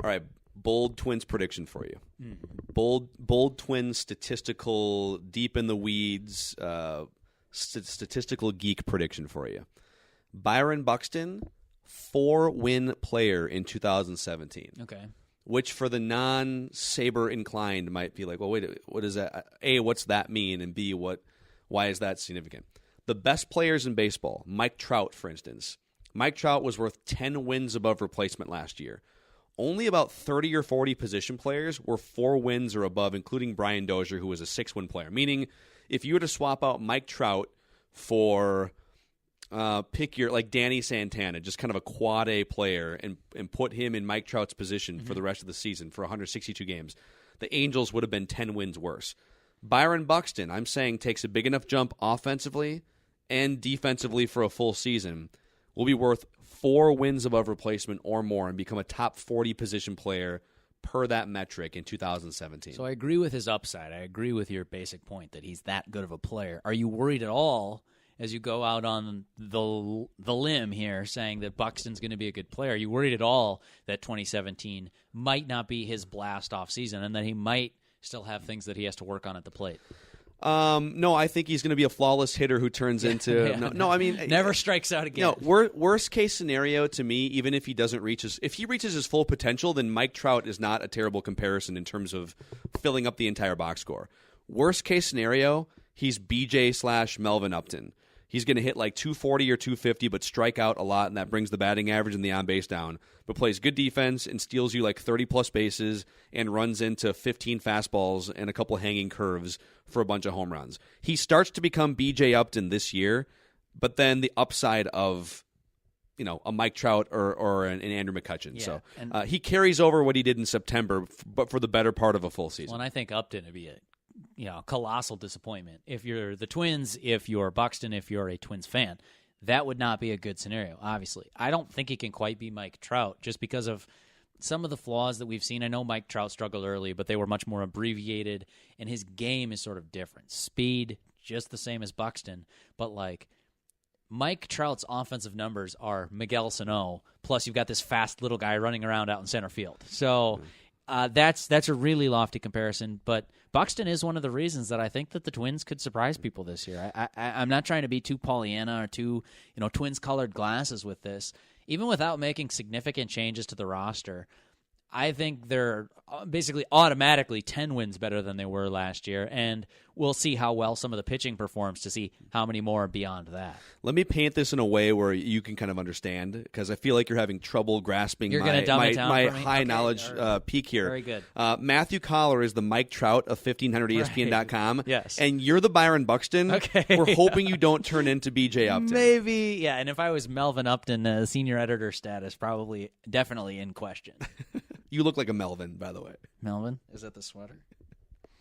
All right, bold Twins prediction for you. Bold Twins statistical, deep in the weeds, statistical geek prediction for you. Byron Buxton, 4-win player in 2017. Okay. Which for the non-Sabre inclined might be like, well, wait, what does that? A, what's that mean? And B, why is that significant? The best players in baseball, Mike Trout, for instance. Mike Trout was worth 10 wins above replacement last year. Only about 30 or 40 position players were 4 wins or above, including Brian Dozier, who was a 6-win player. Meaning, if you were to swap out Mike Trout for pick your like Danny Santana, just kind of a quad A player, and put him in Mike Trout's position for the rest of the season for 162 games, the Angels would have been 10 wins worse. Byron Buxton, I'm saying, takes a big enough jump offensively and defensively for a full season, will be worth 4 wins above replacement or more and become a top 40 position player per that metric in 2017. So I agree with his upside. I agree with your basic point that he's that good of a player. Are you worried at all as you go out on the limb here saying that Buxton's going to be a good player? Are you worried at all that 2017 might not be his blast-off season and that he might still have things that he has to work on at the plate? No, I think he's going to be a flawless hitter who turns into no. I mean, never strikes out again. No, worst case scenario to me, even if he doesn't reach if he reaches his full potential, then Mike Trout is not a terrible comparison in terms of filling up the entire box score. Worst case scenario, he's BJ/Melvin Upton. He's going to hit like 240 or 250, but strike out a lot, and that brings the batting average and the on-base down. But plays good defense and steals you like 30-plus bases and runs into 15 fastballs and a couple hanging curves for a bunch of home runs. He starts to become B.J. Upton this year, but then the upside of a Mike Trout or an Andrew McCutchen. Yeah, so he carries over what he did in September, but for the better part of a full season. Well, and I think Upton would be colossal disappointment. If you're the Twins, if you're Buxton, if you're a Twins fan, that would not be a good scenario, obviously. I don't think he can quite be Mike Trout just because of some of the flaws that we've seen. I know Mike Trout struggled early, but they were much more abbreviated, and his game is sort of different. Speed, just the same as Buxton, but like Mike Trout's offensive numbers are Miguel Sano, plus you've got this fast little guy running around out in center field. So that's a really lofty comparison, but Buxton is one of the reasons that I think that the Twins could surprise people this year. I'm not trying to be too Pollyanna or too Twins-colored glasses with this. Even without making significant changes to the roster, I think they're basically automatically 10 wins better than they were last year, and we'll see how well some of the pitching performs to see how many more beyond that. Let me paint this in a way where you can kind of understand, because I feel like you're having trouble grasping my high knowledge peak here. Very good. Matthew Collar is the Mike Trout of 1500ESPN.com. Yes. And you're the Byron Buxton. Okay. We're hoping you don't turn into BJ Upton. Maybe, yeah. And if I was Melvin Upton, senior editor status, definitely in question. You look like a Melvin, by the way. Melvin? Is that the sweater?